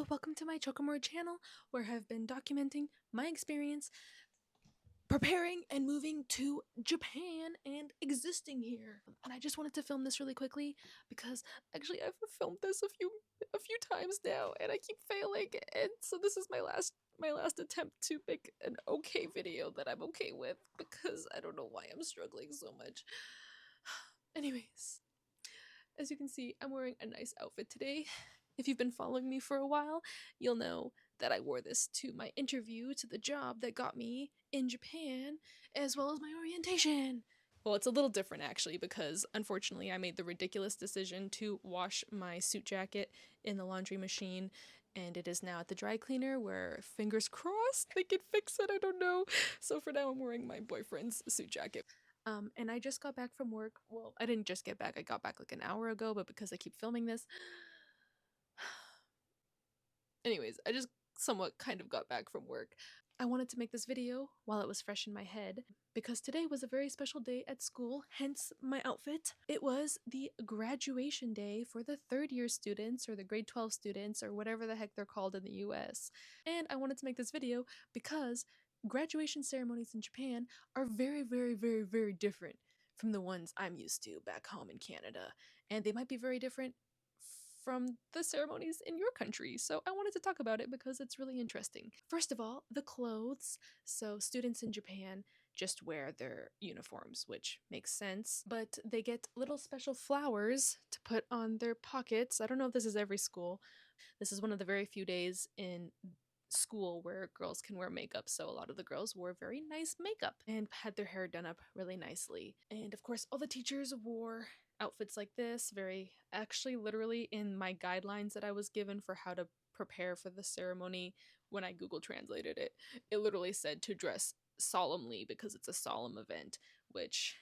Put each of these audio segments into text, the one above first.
Hello, welcome to my Choko channel, where I've been documenting my experience preparing and moving to Japan and existing here. And I just wanted to film this really quickly because actually I've filmed this a few times now and I keep failing, and so this is my last attempt to make an okay video that I'm okay with because I don't know why I'm struggling so much. Anyways, as you can see, I'm wearing a nice outfit today. If you've been following me for a while, you'll know that I wore this to my interview to the job that got me in Japan, as well as my orientation. Well, it's a little different actually, because unfortunately I made the ridiculous decision to wash my suit jacket in the laundry machine, and it is now at the dry cleaner where, fingers crossed, they can fix it. I don't know. So for now I'm wearing my boyfriend's suit jacket. And I just got back from work. Well, I didn't just get back, I got back like an hour ago, but because I keep filming this, anyways, I just somewhat kind of got back from work. I wanted to make this video while it was fresh in my head because today was a very special day at school, hence my outfit. It was the graduation day for the third year students, or the grade 12 students, or whatever the heck they're called in the US. And I wanted to make this video because graduation ceremonies in Japan are very different from the ones I'm used to back home in Canada. And they might be very different from the ceremonies in your country. So I wanted to talk about it because it's really interesting. First of all, the clothes. So students in Japan just wear their uniforms, which makes sense, but they get little special flowers to put on their pockets. I don't know if this is every school. This is one of the very few days in school where girls can wear makeup, so a lot of the girls wore very nice makeup and had their hair done up really nicely. And of course, all the teachers wore outfits like this, very actually literally in my guidelines that I was given for how to prepare for the ceremony. When I Google translated it, it literally said to dress solemnly because it's a solemn event, which,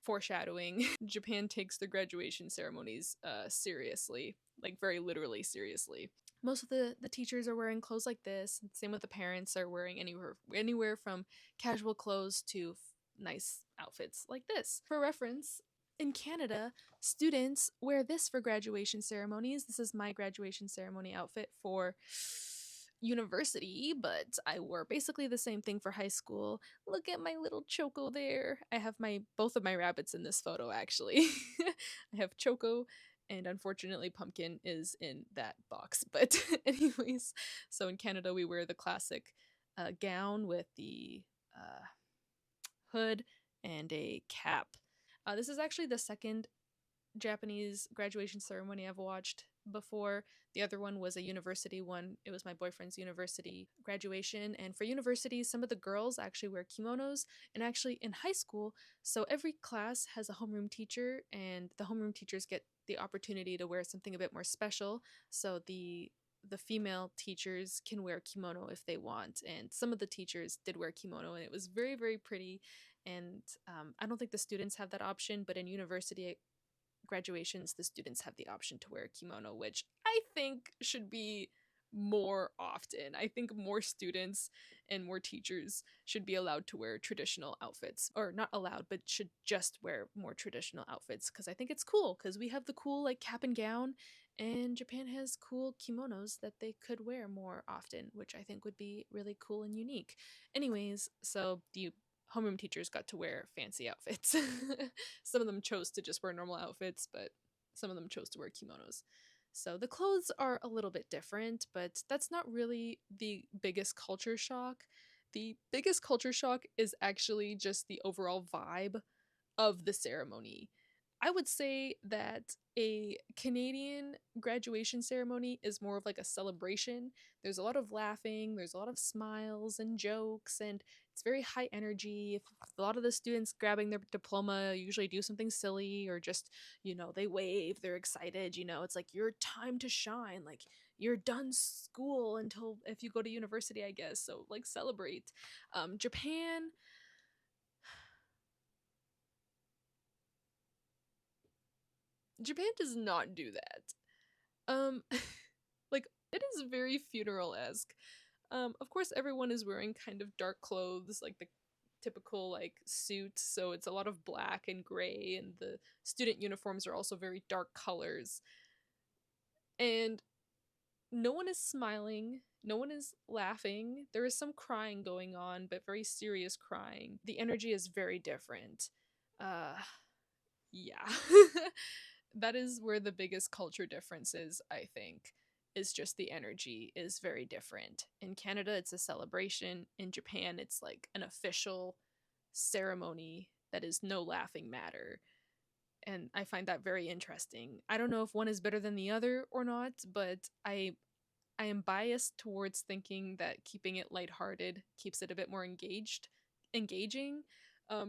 foreshadowing, Japan takes the graduation ceremonies seriously, like very literally seriously. Most of the teachers are wearing clothes like this. Same with the parents, are wearing anywhere from casual clothes to nice outfits like this. For reference, in Canada, students wear this for graduation ceremonies. This is my graduation ceremony outfit for university, but I wore basically the same thing for high school. Look at my little Choko there. I have both of my rabbits in this photo actually. I have Choko, and unfortunately Pumpkin is in that box. But anyways, so in Canada we wear the classic gown with the hood and a cap. This is actually the second Japanese graduation ceremony I've watched before. The other one was a university one. It was my boyfriend's university graduation. And for universities, some of the girls actually wear kimonos. And actually in high school, so every class has a homeroom teacher, and the homeroom teachers get the opportunity to wear something a bit more special. So the female teachers can wear kimono if they want, and some of the teachers did wear kimono, and it was very pretty. And I don't think the students have that option, but in university graduations, the students have the option to wear a kimono, which I think should be more often. I think more students and more teachers should be allowed to wear traditional outfits, or not allowed, but should just wear more traditional outfits, because I think it's cool, because we have the cool like cap and gown, and Japan has cool kimonos that they could wear more often, which I think would be really cool and unique. Anyways, so the homeroom teachers got to wear fancy outfits. Some of them chose to just wear normal outfits, but some of them chose to wear kimonos. So the clothes are a little bit different, but that's not really the biggest culture shock. The biggest culture shock is actually just the overall vibe of the ceremony. I would say that a Canadian graduation ceremony is more of like a celebration. There's a lot of laughing, there's a lot of smiles and jokes, and it's very high energy. If a lot of the students grabbing their diploma usually do something silly, or just, they wave, they're excited, it's like your time to shine. Like, you're done school until if you go to university, I guess. So like celebrate. Japan does not do that. Like, it is very funeral-esque. Of course, everyone is wearing kind of dark clothes, like the typical like suit, so it's a lot of black and gray, and the student uniforms are also very dark colors. And no one is smiling, no one is laughing. There is some crying going on, but very serious crying. The energy is very different. Uh, yeah. That is where the biggest culture difference is, I think, is just the energy is very different. In Canada, it's a celebration. In Japan, it's like an official ceremony that is no laughing matter. And I find that very interesting. I don't know if one is better than the other or not, but I am biased towards thinking that keeping it lighthearted keeps it a bit more engaging.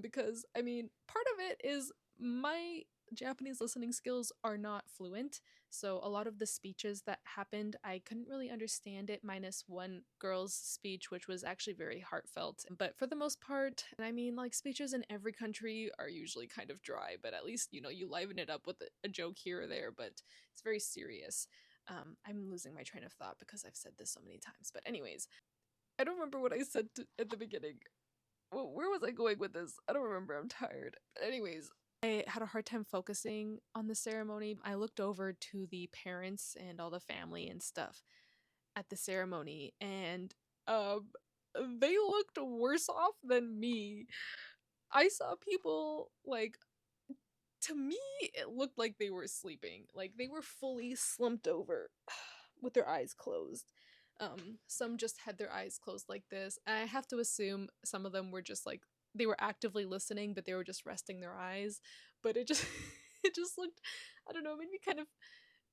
Because I mean, part of it is my Japanese listening skills are not fluent, so a lot of the speeches that happened, I couldn't really understand it, minus one girl's speech, which was actually very heartfelt. But for the most part, and I mean, like speeches in every country are usually kind of dry, but at least you liven it up with a joke here or there. But it's very serious. I'm losing my train of thought because I've said this so many times. But anyways, I don't remember what I said at the beginning. Well, where was I going with this? I don't remember. I'm tired. But anyways, I had a hard time focusing on the ceremony. I looked over to the parents and all the family and stuff at the ceremony, and um, they looked worse off than me. I saw people like, to me, it looked like they were sleeping. Like they were fully slumped over with their eyes closed. Some just had their eyes closed like this. I have to assume some of them were just like they were actively listening, but they were just resting their eyes. But it just it just looked, I don't know, it made me kind of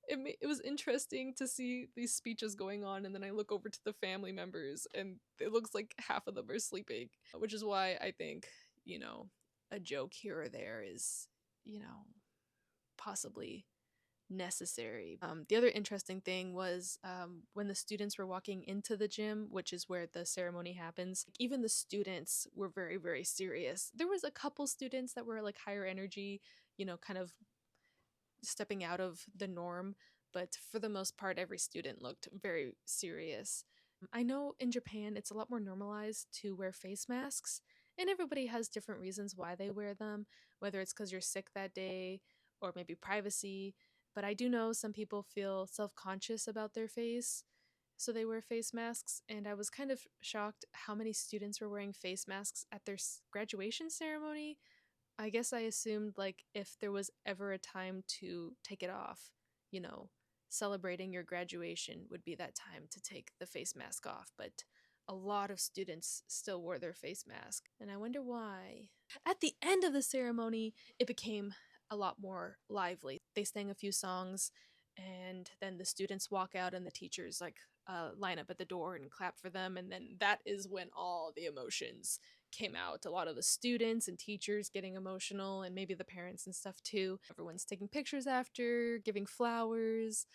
it was interesting to see these speeches going on, and then I look over to the family members and it looks like half of them are sleeping, which is why I think, a joke here or there is, possibly necessary. The other interesting thing was when the students were walking into the gym, which is where the ceremony happens, even the students were very, very serious. There was a couple students that were like higher energy, kind of stepping out of the norm, but for the most part, every student looked very serious. I know in Japan it's a lot more normalized to wear face masks, and everybody has different reasons why they wear them, whether it's because you're sick that day or maybe privacy. But I do know some people feel self conscious about their face, so they wear face masks, and I was kind of shocked how many students were wearing face masks at their graduation ceremony. I guess I assumed like if there was ever a time to take it off, you know, celebrating your graduation would be that time to take the face mask off, but a lot of students still wore their face mask, and I wonder why. At the end of the ceremony, it became a lot more lively. They sang a few songs, and then the students walk out, and the teachers line up at the door and clap for them, and then that is when all the emotions came out. A lot of the students and teachers getting emotional, and maybe the parents and stuff too. Everyone's taking pictures after, giving flowers.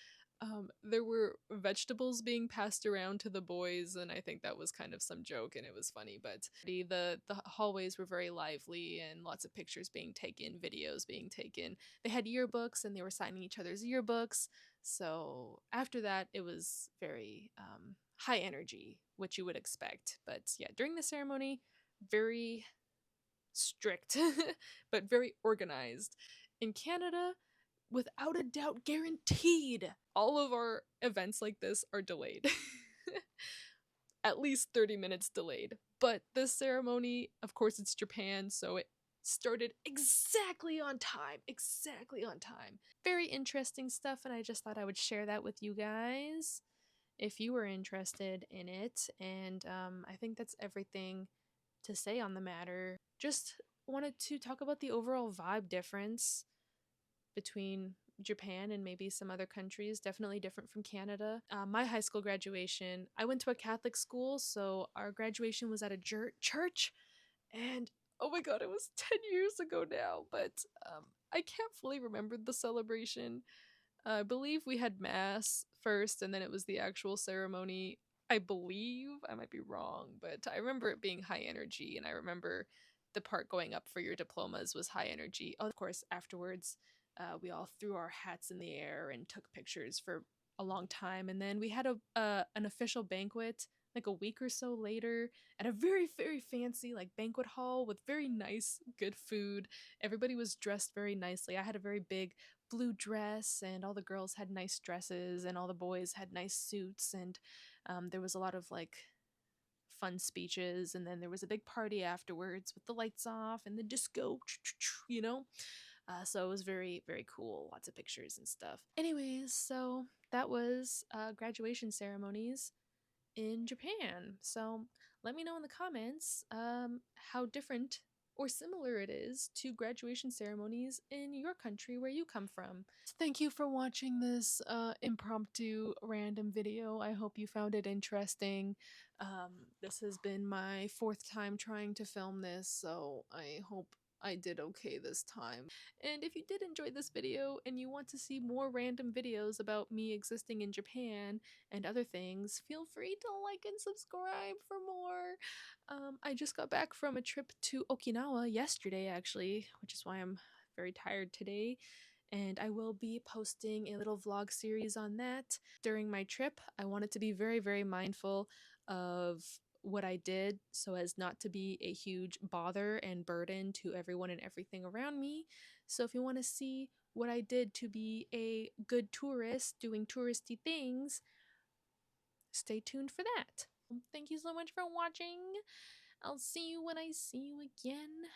There were vegetables being passed around to the boys, and I think that was kind of some joke, and it was funny. But the hallways were very lively, and lots of pictures being taken, videos being taken. They had yearbooks, and they were signing each other's yearbooks. So after that, it was very high energy, which you would expect. But yeah, during the ceremony, very strict, but very organized. In Canada, without a doubt, guaranteed, all of our events like this are delayed. At least 30 minutes delayed. But this ceremony, of course, it's Japan, so it started exactly on time. Exactly on time. Very interesting stuff, and I just thought I would share that with you guys if you were interested in it. And I think that's everything to say on the matter. Just wanted to talk about the overall vibe difference between Japan and maybe some other countries, definitely different from Canada. My high school graduation, I went to a Catholic school, so our graduation was at a church, and oh my god, it was 10 years ago now, but I can't fully remember the celebration. I believe we had mass first, and then it was the actual ceremony. I believe, I might be wrong, but I remember it being high energy, and I remember the part going up for your diplomas was high energy. Oh, of course, afterwards, we all threw our hats in the air and took pictures for a long time, and then we had an official banquet like a week or so later at a very, very fancy like banquet hall with very nice, good food. Everybody was dressed very nicely. I had a very big blue dress, and all the girls had nice dresses, and all the boys had nice suits. And there was a lot of like fun speeches, and then there was a big party afterwards with the lights off and the disco, you know. So it was very, very cool. Lots of pictures and stuff. Anyways, so that was graduation ceremonies in Japan. So let me know in the comments how different or similar it is to graduation ceremonies in your country where you come from. Thank you for watching this impromptu random video. I hope you found it interesting. This has been my 4th time trying to film this, so I hope I did okay this time. And if you did enjoy this video and you want to see more random videos about me existing in Japan and other things, feel free to like and subscribe for more. I just got back from a trip to Okinawa yesterday, actually, which is why I'm very tired today. And I will be posting a little vlog series on that during my trip. I wanted to be very, very mindful of what I did so as not to be a huge bother and burden to everyone and everything around me. So if you want to see what I did to be a good tourist doing touristy things, stay tuned for that. Thank you so much for watching. I'll see you when I see you again.